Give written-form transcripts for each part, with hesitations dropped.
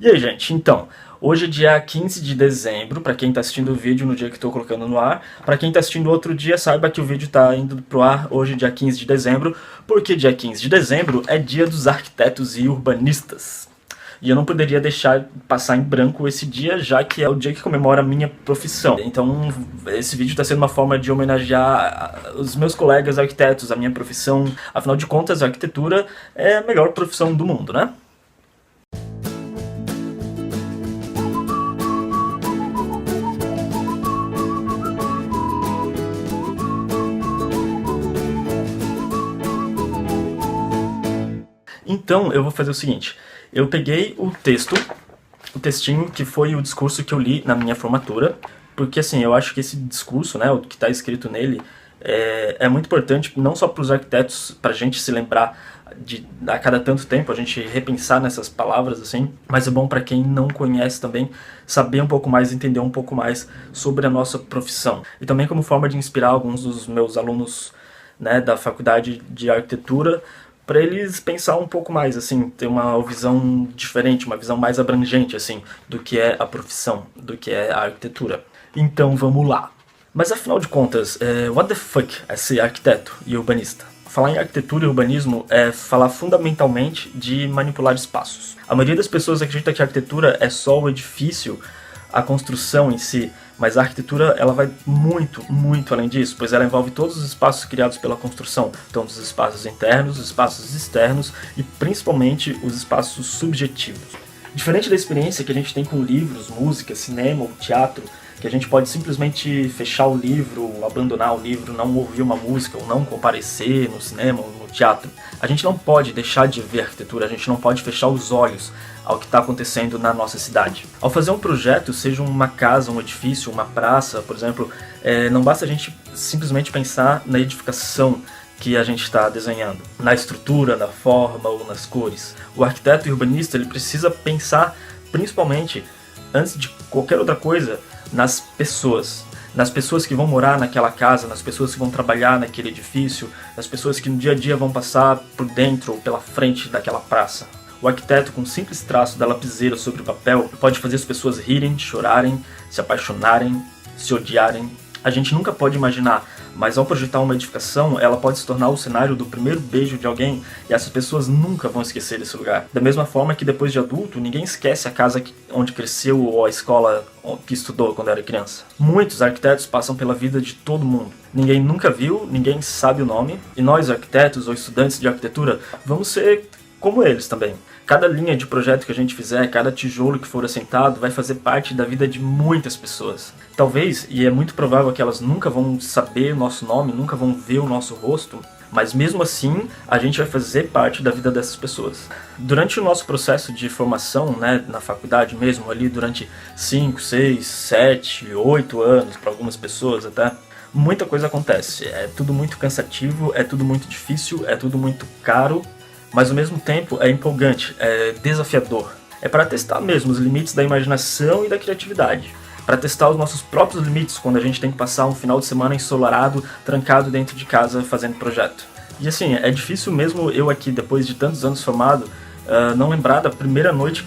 E aí, gente, então, hoje é dia 15 de dezembro, pra quem tá assistindo o vídeo no dia que tô colocando no ar. Pra quem tá assistindo outro dia, saiba que o vídeo tá indo pro ar hoje, dia 15 de dezembro, porque dia 15 de dezembro é dia dos arquitetos e urbanistas. E eu não poderia deixar passar em branco esse dia, já que é o dia que comemora a minha profissão. Então, esse vídeo está sendo uma forma de homenagear os meus colegas arquitetos, a minha profissão. Afinal de contas, a arquitetura é a melhor profissão do mundo, né? Então, eu vou fazer o seguinte, eu peguei o textinho que foi o discurso que eu li na minha formatura, porque assim, eu acho que esse discurso, né, o que está escrito nele, é muito importante, não só para os arquitetos, para a gente se lembrar a cada tanto tempo, a gente repensar nessas palavras, assim, mas é bom para quem não conhece também, saber um pouco mais, entender um pouco mais sobre a nossa profissão. E também como forma de inspirar alguns dos meus alunos, né, da faculdade de arquitetura, para eles pensar um pouco mais, assim, ter uma visão diferente, uma visão mais abrangente, assim, do que é a profissão, do que é a arquitetura. Então vamos lá. Mas afinal de contas, what the fuck é ser arquiteto e urbanista? Falar em arquitetura e urbanismo é falar fundamentalmente de manipular espaços. A maioria das pessoas acredita que a arquitetura é só o edifício, a construção em si, mas a arquitetura ela vai muito, muito além disso, pois ela envolve todos os espaços criados pela construção, então os espaços internos, os espaços externos e principalmente os espaços subjetivos. Diferente da experiência que a gente tem com livros, música, cinema ou teatro, que a gente pode simplesmente fechar o livro, abandonar o livro, não ouvir uma música ou não comparecer no cinema ou no teatro. A gente não pode deixar de ver arquitetura, a gente não pode fechar os olhos ao que está acontecendo na nossa cidade. Ao fazer um projeto, seja uma casa, um edifício, uma praça, por exemplo, não basta a gente simplesmente pensar na edificação que a gente está desenhando, na estrutura, na forma ou nas cores. O arquiteto e urbanista ele precisa pensar principalmente, antes de qualquer outra coisa, nas pessoas que vão morar naquela casa, nas pessoas que vão trabalhar naquele edifício, nas pessoas que no dia a dia vão passar por dentro ou pela frente daquela praça. O arquiteto, com um simples traço da lapiseira sobre o papel, pode fazer as pessoas rirem, chorarem, se apaixonarem, se odiarem. A gente nunca pode imaginar, mas ao projetar uma edificação, ela pode se tornar o cenário do primeiro beijo de alguém e essas pessoas nunca vão esquecer desse lugar. Da mesma forma que depois de adulto, ninguém esquece a casa onde cresceu ou a escola que estudou quando era criança. Muitos arquitetos passam pela vida de todo mundo. Ninguém nunca viu, ninguém sabe o nome, e nós arquitetos ou estudantes de arquitetura vamos ser como eles também. Cada linha de projeto que a gente fizer, cada tijolo que for assentado, vai fazer parte da vida de muitas pessoas. Talvez, e é muito provável que elas nunca vão saber o nosso nome, nunca vão ver o nosso rosto, mas mesmo assim, a gente vai fazer parte da vida dessas pessoas. Durante o nosso processo de formação, né, na faculdade mesmo, ali durante 5, 6, 7, 8 anos, para algumas pessoas até, muita coisa acontece. É tudo muito cansativo, é tudo muito difícil, é tudo muito caro, mas ao mesmo tempo é empolgante, é desafiador. É para testar mesmo os limites da imaginação e da criatividade. Para testar os nossos próprios limites quando a gente tem que passar um final de semana ensolarado, trancado dentro de casa fazendo projeto. E assim, é difícil mesmo eu aqui, depois de tantos anos formado, não lembrar da primeira noite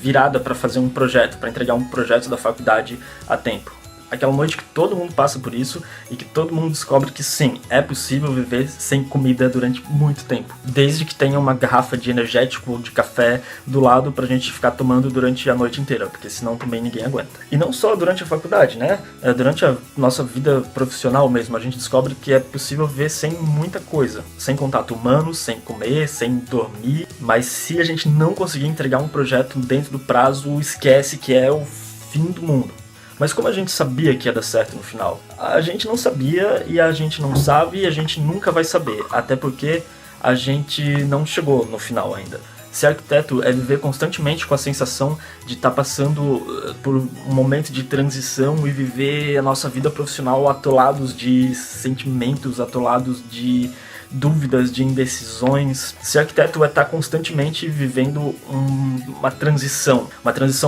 virada para fazer um projeto, para entregar um projeto da faculdade a tempo. Aquela noite que todo mundo passa por isso e que todo mundo descobre que sim, é possível viver sem comida durante muito tempo. Desde que tenha uma garrafa de energético ou de café do lado pra gente ficar tomando durante a noite inteira, porque senão também ninguém aguenta. E não só durante a faculdade, né? Durante a nossa vida profissional mesmo, a gente descobre que é possível viver sem muita coisa. Sem contato humano, sem comer, sem dormir. Mas se a gente não conseguir entregar um projeto dentro do prazo, esquece que é o fim do mundo. Mas como a gente sabia que ia dar certo no final? A gente não sabia e a gente não sabe e a gente nunca vai saber, até porque a gente não chegou no final ainda. Ser arquiteto é viver constantemente com a sensação de estar passando por um momento de transição e viver a nossa vida profissional atolados de sentimentos, atolados de dúvidas, de indecisões. Ser arquiteto é estar constantemente vivendo uma transição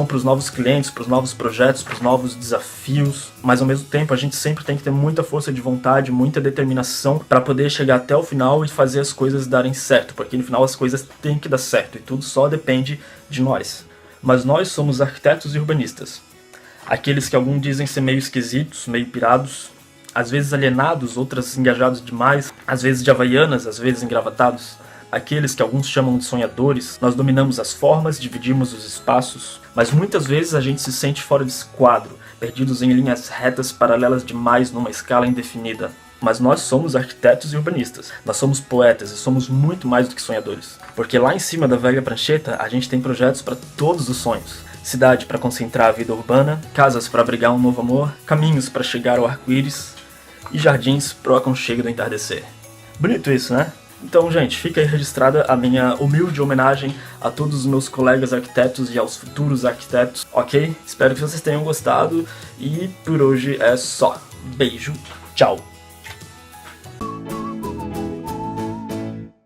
para os novos clientes, para os novos projetos, para os novos desafios, mas ao mesmo tempo a gente sempre tem que ter muita força de vontade, muita determinação para poder chegar até o final e fazer as coisas darem certo, porque no final as coisas têm que dar certo e tudo só depende de nós. mas nós somos arquitetos e urbanistas. Aqueles que alguns dizem ser meio esquisitos, meio pirados, às vezes alienados, outras engajados demais, às vezes de havaianas, às vezes engravatados. Aqueles que alguns chamam de sonhadores, nós dominamos as formas, dividimos os espaços, mas muitas vezes a gente se sente fora desse quadro, perdidos em linhas retas paralelas demais numa escala indefinida. Mas nós somos arquitetos e urbanistas, nós somos poetas e somos muito mais do que sonhadores. Porque lá em cima da velha prancheta a gente tem projetos para todos os sonhos. Cidade para concentrar a vida urbana, casas para abrigar um novo amor, caminhos para chegar ao arco-íris e jardins pro aconchego do entardecer. Bonito isso, né? Então, gente, fica aí registrada a minha humilde homenagem a todos os meus colegas arquitetos e aos futuros arquitetos, ok? Espero que vocês tenham gostado e por hoje é só. Beijo, tchau!